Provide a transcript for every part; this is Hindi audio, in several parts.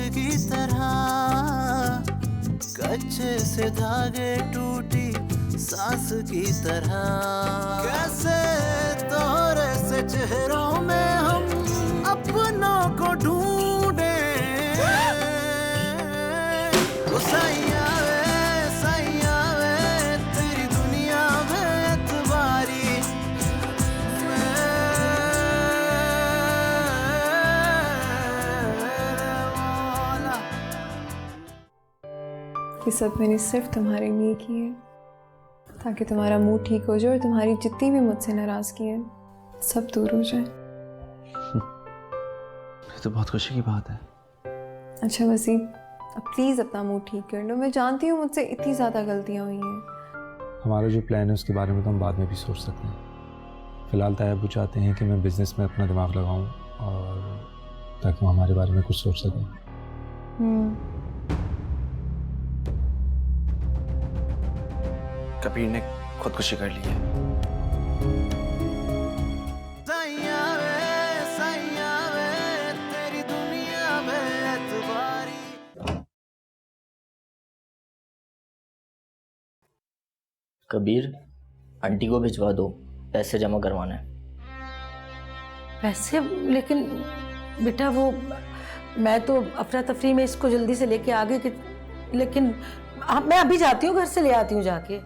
की तरह, कच्चे से धागे टूटी सांस की तरह। कैसे तोरे से चेहरों में हम अपनों को ढूंढे। सैया वे तेरी दुनिया में एतबारी ये सब मैंने सिर्फ तुम्हारे लिए की है, ताकि तुम्हारा मूड ठीक हो जाए और तुम्हारी जितनी भी मुझसे नाराज़गी है सब दूर हो जाए। ये तो बहुत खुशी की बात है। अच्छा वसीम, अब प्लीज़ अपना मूड ठीक कर लो। मैं जानती हूँ मुझसे इतनी ज़्यादा गलतियाँ हुई हैं। हमारा जो प्लान है उसके बारे में तो हम बाद में भी सोच सकते हैं। फ़िलहाल तायब चाहते हैं कि मैं बिज़नेस में अपना दिमाग लगाऊं और ताकि वो हमारे बारे में कुछ सोच सकें। कबीर ने खुदकुशी कर ली है। तेरी दुनिया में एतबारी। कबीर, आंटी को भिजवा दो, पैसे जमा करवाना है। पैसे? लेकिन बेटा वो मैं तो अफरा तफरी में इसको जल्दी से लेके आ गई कि, लेकिन मैं अभी जाती हूँ, घर से ले आती हूँ जाके।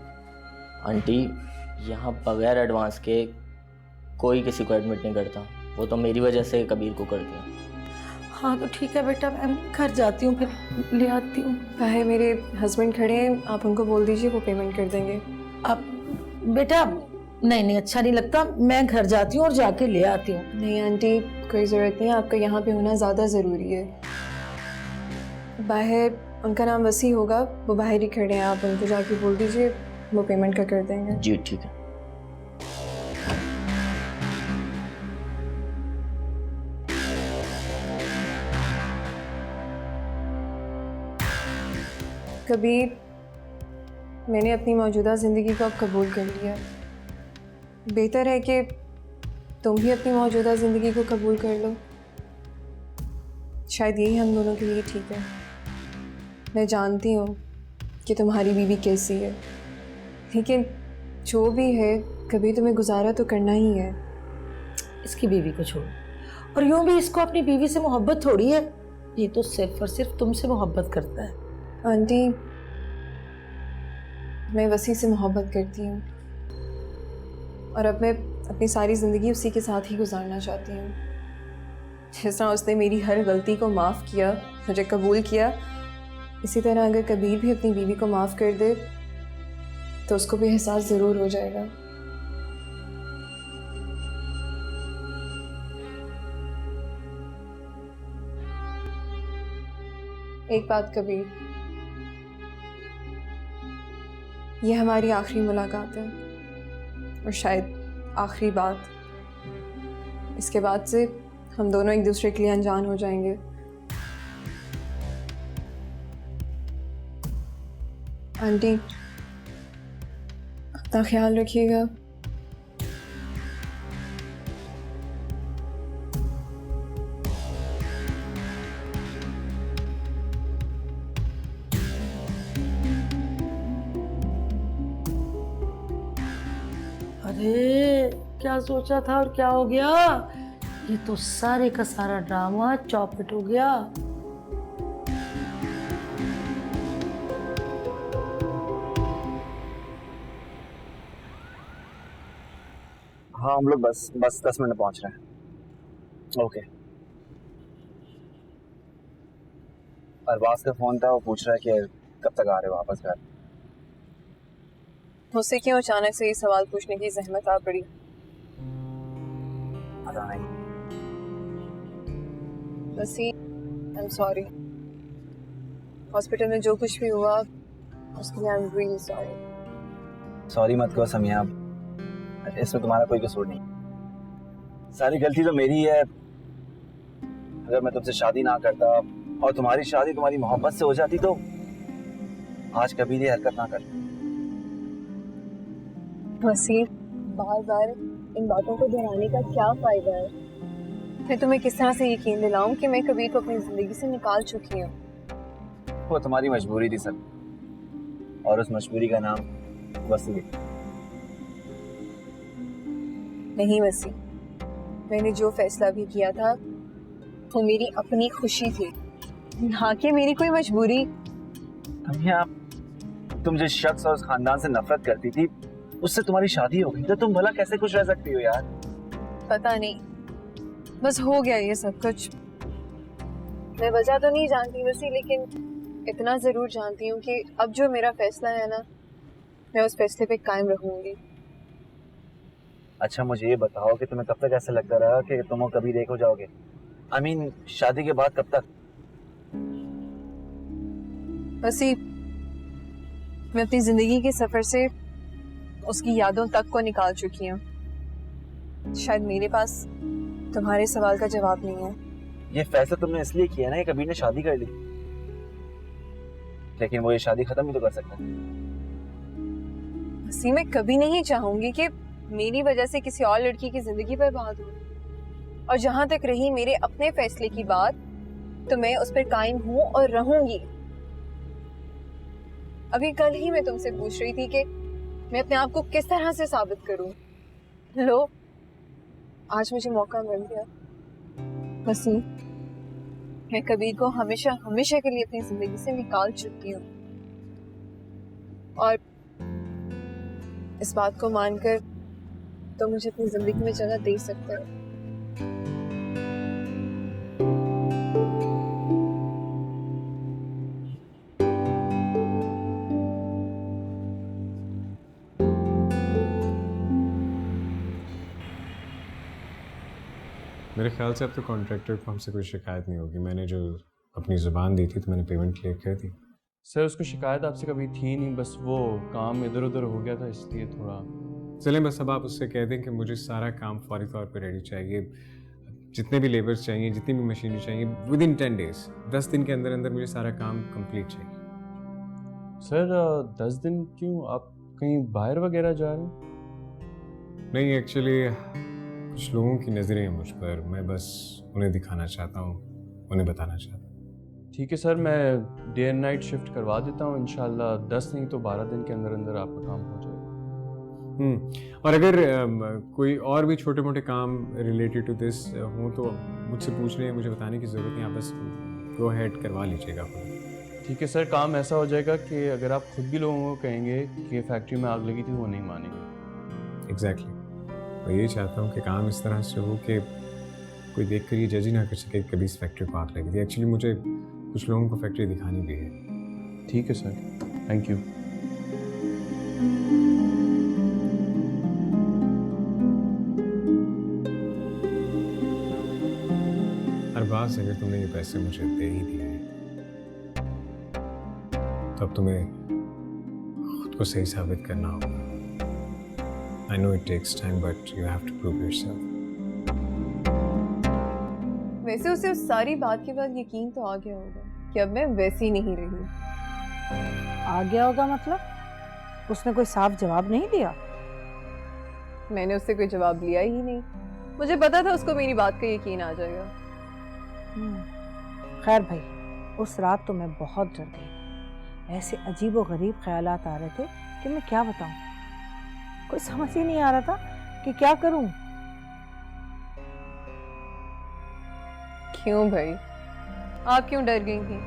आंटी, यहाँ बगैर एडवांस के कोई किसी को एडमिट नहीं करता। वो तो मेरी वजह से कबीर को कर दिया। हाँ तो ठीक है बेटा, मैं घर जाती हूँ, फिर ले आती हूँ। बाहर मेरे हस्बैंड खड़े हैं, आप उनको बोल दीजिए, वो पेमेंट कर देंगे। अब बेटा नहीं अच्छा नहीं लगता, मैं घर जाती हूँ और जाके ले आती हूँ। नहीं आंटी, कोई ज़रूरत नहीं है, आपका यहाँ पे होना ज़्यादा ज़रूरी है। बाहर उनका नाम वसी होगा, वो बाहर ही खड़े हैं, आप उनको जाके बोल दीजिए, वो पेमेंट का कर देंगे। जी ठीक है। कबीर, मैंने अपनी मौजूदा ज़िंदगी को अब कबूल कर लिया। बेहतर है कि तुम भी अपनी मौजूदा ज़िंदगी को कबूल कर लो। शायद यही हम दोनों के लिए ठीक है। मैं जानती हूँ कि तुम्हारी बीवी कैसी है, लेकिन जो भी है कभी तुम्हें गुजारा तो करना ही है। इसकी बीवी को छोड़, और यूं भी इसको अपनी बीवी से मोहब्बत थोड़ी है, ये तो सिर्फ और सिर्फ तुमसे मोहब्बत करता है। आंटी, मैं वसी से मोहब्बत करती हूँ और अब मैं अपनी सारी ज़िंदगी उसी के साथ ही गुजारना चाहती हूँ। जिस तरह उसने मेरी हर गलती को माफ़ किया, मुझे कबूल किया, इसी तरह अगर कबीर भी अपनी बीवी को माफ़ कर दे तो उसको भी एहसास ज़रूर हो जाएगा। एक बात कबीर, ये हमारी आखिरी मुलाकात है और शायद आखिरी बात। इसके बाद से हम दोनों एक दूसरे के लिए अनजान हो जाएंगे। आंटी, अपना ख्याल रखिएगा। अरे क्या सोचा था और क्या हो गया? ये तो सारे का सारा ड्रामा चौपट हो गया। हाँ हम लोग बस 10 मिनट में पहुंच रहे हैं। ओके। अरबाज का फोन था, वो पूछ रहा है कि कब तक आ रहे हो वापस घर। मुझसे क्यों अचानक से ये सवाल पूछने की जहमत आ पड़ी? पता नहीं। वसी, आई एम सॉरी। हॉस्पिटल में जो कुछ भी हुआ उसके लिए I am really sorry. Sorry मत कहो समिया, इसमें तुम्हारा कोई कसूर नहीं। सारी गलती तो मेरी है। अगर मैं तुमसे शादी ना करता और तुम्हारी शादी तुम्हारी मोहब्बत से हो जाती तो आज कभी ये हरकत ना करती। वसी, बार बार इन बातों को दोहराने का क्या फायदा है? मैं तुम्हें किस तरह से यकीन दिलाऊं कि मैं कबीर को अपनी ज़िंदगी से निकाल चुकी हूँ। वो तुम्हारी मजबूरी थी सर, और उस मजबूरी का नाम वसी है। नहीं वसी, मैंने जो फैसला भी किया था वो मेरी अपनी खुशी थी, ना कि मेरी कोई मजबूरी। तुम जिस शख्स और उस खानदान से नफरत करती थी उससे तुम्हारी शादी हो गई, तो तुम भला कैसे खुश रह सकती हो यार? पता नहीं, बस हो गया ये सब कुछ। मैं वजह तो नहीं जानती वैसे, लेकिन इतना ज़रूर जानती हूँ कि अब जो मेरा फैसला है ना, मैं उस फैसले पे कायम रहूँगी। अच्छा मुझे ये बताओ कि तुम्हें कब तक ऐसा लगता रहा कि तुम और कभी एक हो जाओगे? I mean, शादी के बाद कब तक? वसी, मैं अपनी ज़िंदगी के सफ़र से उसकी यादों तक को निकाल चुकी हूँ। शायद मेरे पास तुम्हारे सवाल का जवाब नहीं है। ये फैसला तुमने इसलिए किया ना कि कबीर ने शादी कर ली, लेकिन वो ये शादी खत्म ही तो कर सकता है। वसी, मैं कभी नहीं चाहूंगी कि मेरी वजह से किसी और लड़की की जिंदगी बर्बाद हो। और जहां तक रही मेरे अपने फैसले की बात, तो मैं उस पर कायम हूं और रहूंगी। अभी कल ही मैं तुमसे पूछ रही थी कि मैं अपने आप को किस तरह से साबित करूं। लो, आज मुझे मौका मिल गया। वसी, मैं कबीर को हमेशा हमेशा के लिए अपनी जिंदगी से निकाल चुकी हूँ, और इस बात को मानकर तो मुझे अपनी जिंदगी में जगह दे सकते हो। मेरे ख्याल से अब तो कॉन्ट्रैक्टर को हमसे कोई शिकायत नहीं होगी। मैंने जो अपनी ज़ुबान दी थी तो मैंने पेमेंट क्लियर कर दी। सर उसको शिकायत आपसे कभी थी नहीं, बस वो काम इधर उधर हो गया था इसलिए थोड़ा। चलें, बस अब आप उससे कह दें कि मुझे सारा काम फौरी तौर पे रेडी चाहिए। जितने भी लेबर्स चाहिए, जितनी भी मशीनरी चाहिए, विद इन 10 डेज, 10 दिन के अंदर अंदर मुझे सारा काम कंप्लीट चाहिए। सर 10 दिन क्यों? आप कहीं बाहर वगैरह जा रहे हैं? नहीं, एक्चुअली कुछ लोगों की नज़रें हैं मुझ पर, मैं बस उन्हें दिखाना चाहता हूँ, उन्हें बताना चाहता हूँ। ठीक है सर, मैं डे एंड नाइट शिफ्ट करवा देता हूँ। इंशाल्लाह 10 नहीं तो 12 दिन के अंदर अंदर आपका काम हो जाएगा। और अगर कोई और भी छोटे मोटे काम रिलेटेड टू दिस हों तो मुझसे पूछने, मुझे बताने की ज़रूरत नहीं, आप बस गो अहेड करवा लीजिएगा। ठीक है सर, काम ऐसा हो जाएगा कि अगर आप खुद भी लोगों को कहेंगे कि फैक्ट्री में आग लगी थी, वो नहीं मानेंगे। एग्जैक्टली, मैं यही चाहता हूँ कि काम इस तरह से हो कि कोई देख कर ये जज ही ना कर सके कभी इस फैक्ट्री को आग लगी थी। एक्चुअली मुझे कुछ लोगों को फैक्ट्री दिखानी भी है। ठीक है सर, थैंक यू। अरबाज, अगर तुमने ये पैसे मुझे दे ही दिए तो अब तुम्हें खुद को सही साबित करना होगा। I know it takes time, but you have to prove yourself. वैसे उसे उस सारी बात के बाद यकीन तो आ गया होगा कि अब मैं वैसी नहीं रही। आ गया होगा मतलब? उसने कोई साफ जवाब नहीं दिया? मैंने उससे कोई जवाब लिया ही नहीं। मुझे पता था उसको मेरी बात का यकीन आ जाएगा। खैर भाई, उस रात तो मैं बहुत डर गई। ऐसे अजीब और गरीब ख्यालात आ रहे थे कि मैं क्या बताऊं। कोई समझ ही नहीं आ रहा था कि क्या करूं। क्यों भाई, आप क्यों डर गई थी?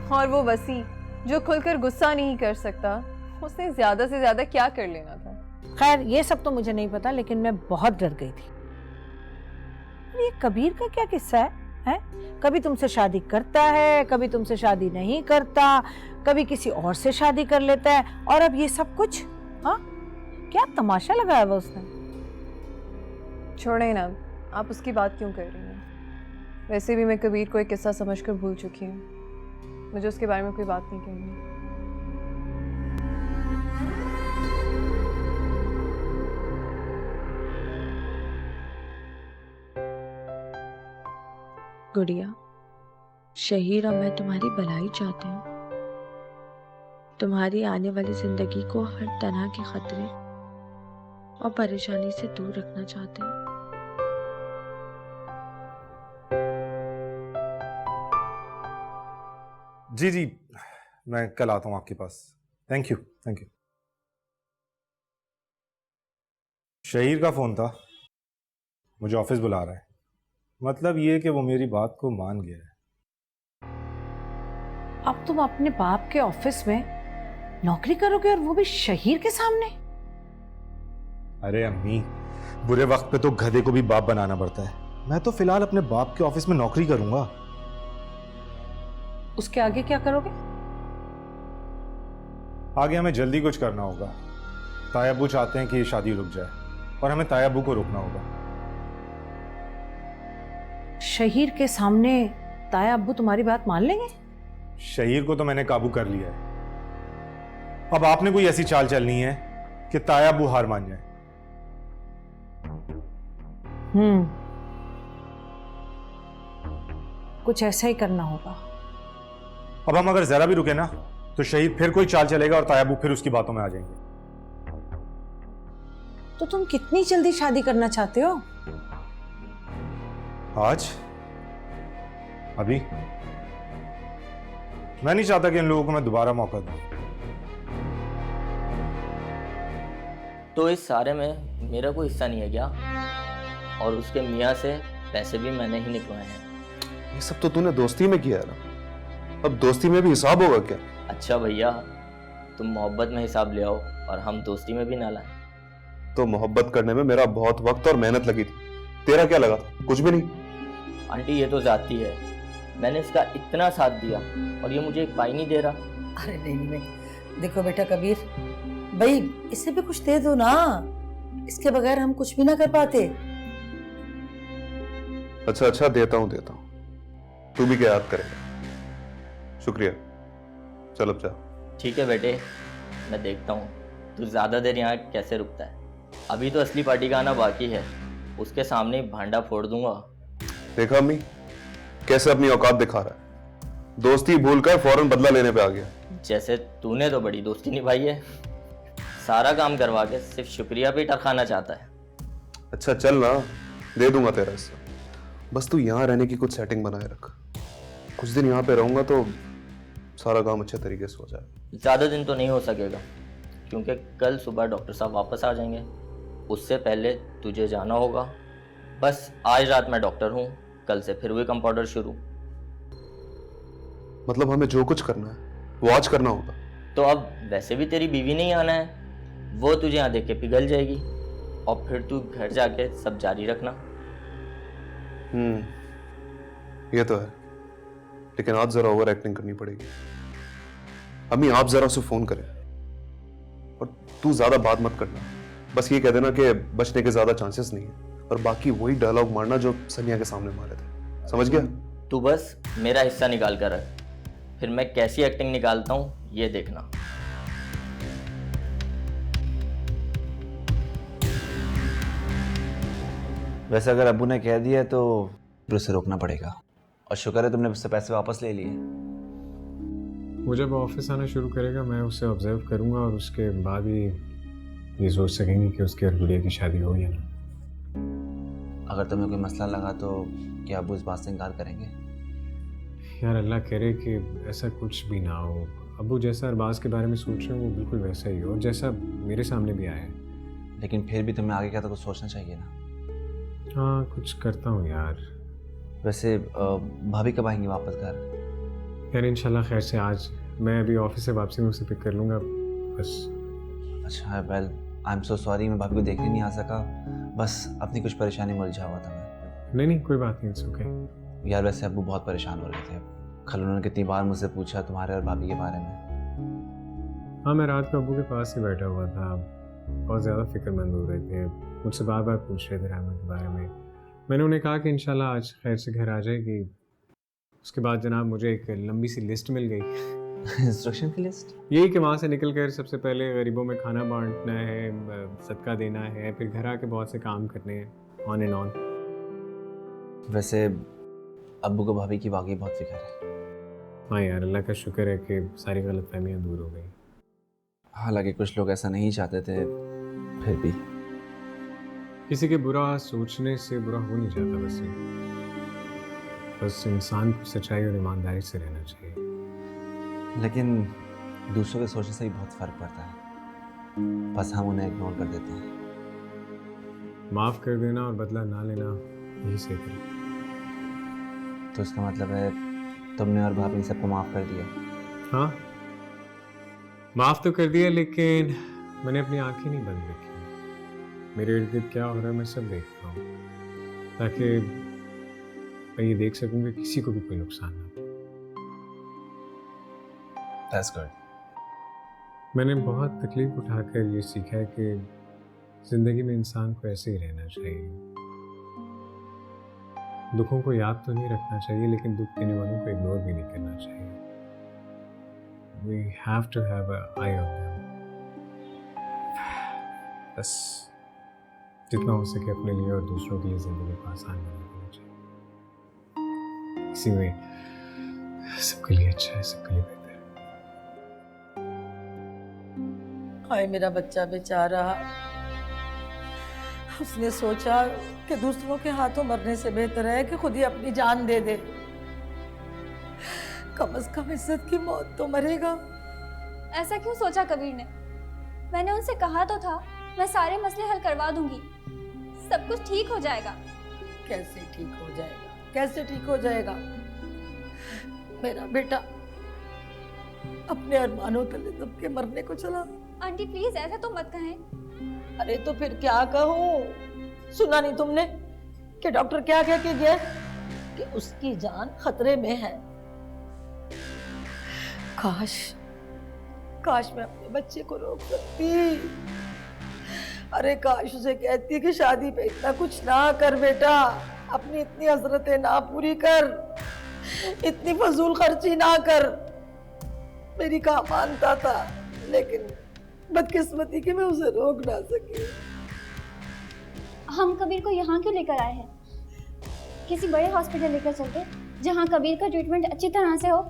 और वो वसी जो खुलकर गुस्सा नहीं कर सकता, उसने ज्यादा से ज्यादा क्या कर लेना था? खैर ये सब तो मुझे नहीं पता, लेकिन मैं बहुत डर गई थी। ये कबीर का क्या किस्सा है? कभी तुमसे शादी करता है, कभी तुमसे शादी नहीं करता, कभी किसी और से शादी कर लेता है, और अब ये सब कुछ। हाँ, क्या तमाशा लगाया हुआ उसने। छोड़े ना, आप उसकी बात क्यों कर रही हैं? वैसे भी मैं कबीर को एक किस्सा समझकर भूल चुकी हूँ। मुझे उसके बारे में कोई बात नहीं करनी। गुड़िया, शहीर और मैं तुम्हारी भलाई चाहते हैं। तुम्हारी आने वाली जिंदगी को हर तरह के खतरे और परेशानी से दूर रखना चाहते हैं। जी जी, मैं कल आता हूँ आपके पास। Thank you, thank you. Shaheer का फ़ोन था, मुझे ऑफिस बुला रहा है। मतलब ये कि वो मेरी बात को मान गया है। अब तुम अपने बाप के ऑफिस में नौकरी करोगे और वो भी शहीर के सामने? अरे अम्मी, बुरे वक्त पे तो गधे को भी बाप बनाना पड़ता है। मैं तो फिलहाल अपने बाप के ऑफिस में नौकरी करूंगा। उसके आगे क्या करोगे? आगे हमें जल्दी कुछ करना होगा। तायाबू चाहते हैं कि ये शादी रुक जाए और हमें तायाबू को रोकना होगा। शहीर के सामने ताया अब्बू तुम्हारी बात मान लेंगे? शहीर को तो मैंने काबू कर लिया है। अब आपने कोई ऐसी चाल चलनी है कि तायाबू हार मान जाए। कुछ ऐसा ही करना होगा। अब हम अगर जरा भी रुके ना तो शहीद फिर कोई चाल चलेगा और तायाबू फिर उसकी बातों में आ जाएंगे। तो तुम कितनी जल्दी शादी करना चाहते हो? आज? अभी? मैं नहीं चाहता कि इन लोगों को मैं दोबारा मौका दूं। तो इस सारे में मेरा कोई हिस्सा नहीं है क्या? और उसके मियाँ से पैसे भी मैंने ही निकलवाए हैं। ये सब तो तूने दोस्ती में किया है ना, अब दोस्ती में भी हिसाब होगा क्या? अच्छा भैया, तुम मोहब्बत में हिसाब ले आओ और हम दोस्ती में भी ना लाएं। तो मोहब्बत करने में मेरा बहुत वक्त और मेहनत लगी थी, तेरा क्या लगा था? कुछ भी नहीं। आंटी ये तो जाती है, मैंने इसका इतना साथ दिया और ये मुझे एक पाई नहीं दे रहा। अरे नहीं नहीं, देखो बेटा कबीर भाई, इसे भी कुछ दे दो ना, इसके बगैर हम कुछ भी ना कर पाते। अच्छा देता हूँ, तू भी क्या याद करेगा। शुक्रिया, चल अब जा। ठीक है बेटे, मैं देखता हूँ तू ज्यादा देर यहाँ कैसे रुकता है। अभी तो असली पार्टी का आना बाकी है, उसके सामने ही भांडा फोड़ दूंगा। देखा अम्मी कैसे अपनी औकात दिखा रहा है, दोस्ती भूलकर फौरन बदला लेने पे आ गया। जैसे तूने तो बड़ी दोस्ती निभाई है, सारा काम करवा के सिर्फ शुक्रिया पे टरखाना चाहता है। अच्छा चल ना, दे दूंगा तेरा हिस्सा, बस तू यहाँ रहने की कुछ सेटिंग बनाए रख। कुछ दिन यहाँ पे रहूंगा तो सारा काम अच्छे तरीके से हो जाए। ज़्यादा दिन तो नहीं हो सकेगा, क्योंकि कल सुबह डॉक्टर साहब वापस आ जाएंगे, उससे पहले तुझे जाना होगा। बस आज रात मैं डॉक्टर हूँ, कल से फिर वही कंपाउंडर शुरू। मतलब हमें जो कुछ करना है वो आज करना होगा? तो अब वैसे भी तेरी बीवी नहीं आना है, वो तुझे यहाँ देख के पिघल जाएगी और फिर तू घर जाके सब जारी रखना। ये तो है, लेकिन आज जरा ओवर एक्टिंग करनी पड़ेगी। अम्मी आप जरा उसे फोन करें और तू ज्यादा बात मत करना, बस ये कह देना कि बचने के ज्यादा चांसेस नहीं है, और बाकी वही डायलॉग मारना जो सनिया के सामने मारे थे। समझ गया? तू बस मेरा हिस्सा निकाल कर रख, फिर मैं कैसी एक्टिंग निकालता हूँ ये देखना। वैसे अगर अब्बू ने कह दिया तो फिर उसे रोकना पड़ेगा, और शुक्र है तुमने उससे पैसे वापस ले लिए। वो जब ऑफिस आना शुरू करेगा मैं उसे ऑब्जर्व करूंगा और उसके बाद ही ये सोच सकेंगे कि उसकी और गुड़िया की शादी हो या ना। अगर तुम्हें कोई मसला लगा तो क्या अब्बू इस बात से इनकार करेंगे? यार अल्लाह करे कि ऐसा कुछ भी ना हो। अब्बू जैसा अरबाज के बारे में सोच रहे हो वो बिल्कुल वैसा ही हो, और जैसा मेरे सामने भी आया है। लेकिन फिर भी तुम्हें आगे क्या तो कुछ सोचना चाहिए ना। हाँ कुछ करता हूँ यार। वैसे भाभी कब आएंगी वापस घर? यार इंशाल्लाह खैर से आज मैं अभी ऑफिस से वापसी में उसे पिक कर लूँगा बस। अच्छा well I am so sorry, मैं भाभी को देखने नहीं आ सका, बस अपनी कुछ परेशानी में उलझा हुआ था मैं। नहीं कोई बात नहीं, इट्स ओके। यार वैसे अब्बू बहुत परेशान हो रहे थे, कल उन्होंने कितनी बार मुझसे पूछा तुम्हारे और भाभी के बारे में। हाँ मैं रात को अब्बू के पास ही बैठा हुआ था, बहुत ज़्यादा फिक्रमंद हो रहे थे, मुझसे बार बार पूछ रहे थे रामा के बारे में। मैंने उन्हें कहा कि इंशाल्लाह आज खैर से घर आ जाएगी। उसके बाद जनाब मुझे एक लंबी सी लिस्ट मिल गई। इंस्ट्रक्शन की लिस्ट? यही कि वहाँ से निकल कर सबसे पहले गरीबों में खाना बांटना है, सदका देना है, फिर घर आके बहुत से काम करने हैं, ऑन एंड ऑन। वैसे अब्बू को भाभी की वाकई बहुत फिक्र है। हाँ यार अल्लाह का शुक्र है कि सारी गलतफहमियाँ दूर हो गई। हालांकि कुछ लोग ऐसा नहीं चाहते थे, फिर भी किसी के बुरा सोचने से बुरा हो नहीं जाता। बस इंसान को सच्चाई और ईमानदारी से रहना चाहिए। लेकिन दूसरों के सोचने से भी बहुत फर्क पड़ता है, बस हम उन्हें इग्नोर कर देते हैं। माफ़ कर देना और बदला ना लेना यही सही तरीका। तो इसका मतलब है तुमने और भाभी सबको माफ़ कर दिया? हाँ, माफ़ तो कर दिया, लेकिन मैंने अपनी आंखें नहीं बंद रखी। मेरे इर्द गिर्द क्या हो रहा है मैं सब देख रहा हूँ, ताकि मैं ये देख सकूँ कि किसी को भी कोई नुकसान ना हो। That's good. मैंने बहुत तकलीफ उठाकर ये सीखा है कि ज़िंदगी में इंसान को ऐसे ही रहना चाहिए। दुखों को याद तो नहीं रखना चाहिए, लेकिन दुख देने वालों को इग्नोर भी नहीं करना चाहिए। We have to have an eye on them. बस जितना हो सके अपने लिए और दूसरों के लिए ज़िंदगी को आसान बना देना चाहिए। इसी में सबके लिए अच्छा है, सबके लिए बेहतर है। हाय मेरा बच्चा बेचारा, उसने सोचा कि दूसरों के हाथों मरने से बेहतर है कि खुद ही अपनी जान दे दे। कम से कम इज्जत की मौत तो मरेगा। ऐसा क्यों सोचा कबीर ने? मैंने उनसे कहा तो था मैं सारे मसले हल करवा दूंगी, सब कुछ ठीक हो जाएगा। कैसे ठीक हो जाएगा? कैसे ठीक हो जाएगा? मेरा बेटा अपने अरमानों तले दब के मरने को चला। आंटी प्लीज ऐसा तो मत कहें। अरे तो फिर क्या कहूँ? सुना नहीं तुमने कि डॉक्टर क्या कह के गया कि उसकी जान खतरे में है। काश मैं अपने बच्चे को रोक सकती। अरे काश उसे कहती कि शादी पे इतना कुछ ना कर बेटा, अपनी इतनी हसरतें ना पूरी कर, इतनी फजूल खर्ची ना कर। मेरी कहाँ मानता था, लेकिन बदकिस्मती कि मैं उसे रोक ना सकी। हम कबीर को यहाँ क्यों लेकर आए हैं? किसी बड़े हॉस्पिटल लेकर चलते जहाँ कबीर का ट्रीटमेंट अच्छी तरह से हो।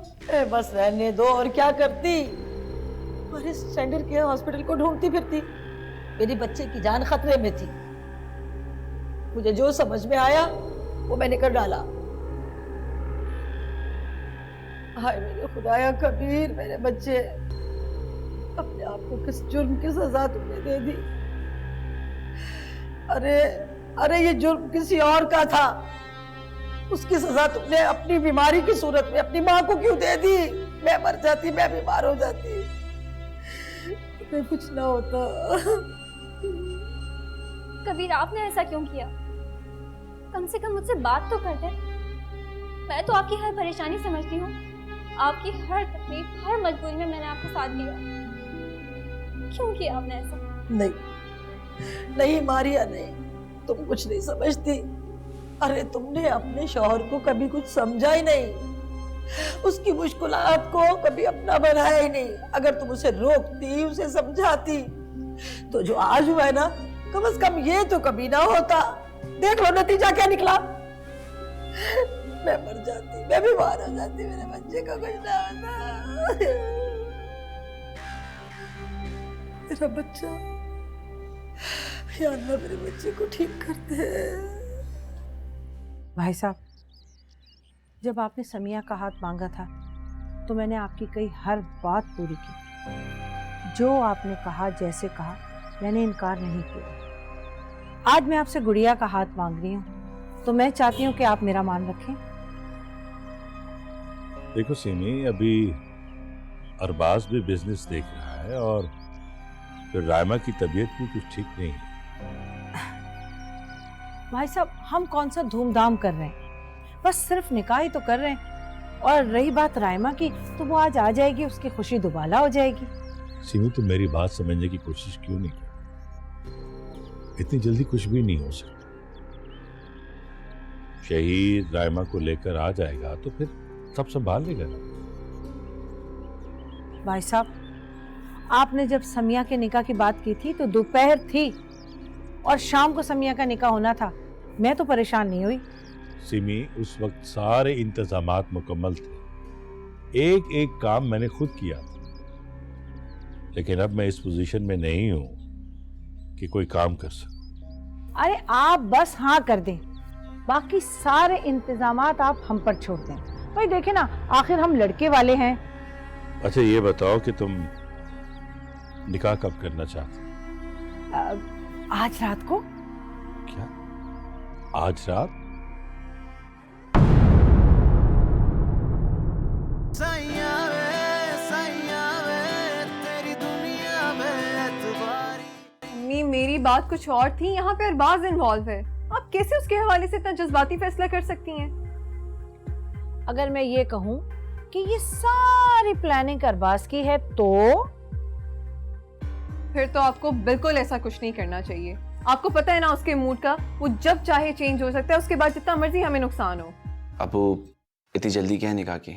बस रहने दो, और क्या करती? और इस स्टैंडर्ड के हॉस्पिटल को ढूंढती फिरती। मेरी बच्चे की जान खतरे में थी। मुझे जो समझ में आया वो मैंने कर डाला। हाय मेरे खुदाया कबीर, मेरे बच्चे, अपने आप को किस जुर्म की सजा तुमने दे दी? अरे ये जुर्म किसी और का था, उसकी सजा तुमने अपनी बीमारी की सूरत में अपनी माँ को क्यों दे दी? मैं मर जाती, मैं बीमार हो जाती, मैं कुछ ना होता। कबीर आपने ऐसा क्यों किया? कम से कम मुझसे बात तो करते। मैं तो आपकी हर परेशानी समझती हूँ, आपकी हर तकलीफ, हर मजबूरी में मैंने आपका साथ दिया। क्यों किया आपने ऐसा? नहीं मारिया, नहीं, तुम कुछ नहीं समझती। अरे तुमने अपने शौहर को कभी कुछ समझा ही नहीं, उसकी मुश्किलात को कभी अपना बनाया ही नहीं। अगर तुम उसे रोकती, उसे समझाती, तो जो आज हुआ है ना, कम से कम ये तो कभी ना होता। देख लो नतीजा क्या निकला। मैं मर जाती, मैं बीमार हो जाती, मेरे बच्चे का कुछ ना होता। मेरा बच्चा, या अल्लाह मेरे बच्चे को ठीक कर दे। भाई साहब, जब आपने समिया का हाथ मांगा था तो मैंने आपकी कही हर बात पूरी की। जो आपने कहा, जैसे कहा, मैंने इनकार नहीं किया। आज मैं आपसे गुड़िया का हाथ मांग रही हूँ, तो मैं चाहती हूँ कि आप मेरा मान रखें। देखो सिमी, अभी अरबाज भी बिजनेस देख रहा है और फिर रायमा की तबीयत भी कुछ ठीक नहीं है। भाई साहब, हम कौन सा धूमधाम कर रहे हैं, बस सिर्फ निकाह ही तो कर रहे हैं। और रही बात रायमा की, तो वो आज आ जाएगी, उसकी खुशी दुबाला हो जाएगी। सिमी, तुम मेरी बात समझने की कोशिश क्यों नहीं करती? इतनी जल्दी कुछ भी नहीं हो सकता। शहीद रायमा को लेकर आ जाएगा तो फिर सब संभाल लेगा ना। भाई साहब, आपने जब समिया के निकाह की बात की थी तो दोपहर थी और शाम को समिया का निकाह होना था। मैं तो परेशान नहीं हुई। सिमी, उस वक्त सारे इंतजामात मुकम्मल थे, एक एक काम मैंने खुद किया था। लेकिन अब मैं इस पोजीशन में नहीं हूं कि कोई काम कर सकूं। अरे आप बस हाँ कर दें, बाकी सारे इंतजामात आप हम पर छोड़ दें। भाई देखे ना, आखिर हम लड़के वाले हैं, अच्छा ये बताओ कि तुम निकाह कब करना चाहते हो? आज रात को। क्या आज रात? सैया वे तेरी दुनिया में एतबारी। अम्मी मेरी बात कुछ और थी, यहाँ पे अरबाज इन्वॉल्व है। आप कैसे उसके हवाले से इतना जज्बाती फैसला कर सकती हैं? अगर मैं ये कहूँ कि ये सारी प्लानिंग अरबाज की है तो फिर तो आपको बिल्कुल ऐसा कुछ नहीं करना चाहिए। आपको पता है ना उसके मूड का, वो जब चाहे चेंज हो सकता है, उसके बाद जितना मर्जी हमें नुकसान हो। अबू इतनी जल्दी क्या है निकाह की?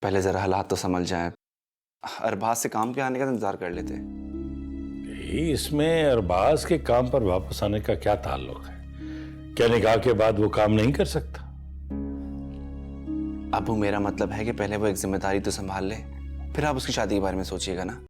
पहले जरा हालात तो समझ जाए। अरबाज से काम पे आने का इंतजार कर लेते। इसमें अरबाज के काम पर वापस आने का क्या ताल्लुक है? क्या निकाह के बाद वो काम नहीं कर सकता? अबू मेरा मतलब है कि पहले वो एक जिम्मेदारी तो संभाल ले, फिर आप उसकी शादी के बारे में सोचिएगा ना।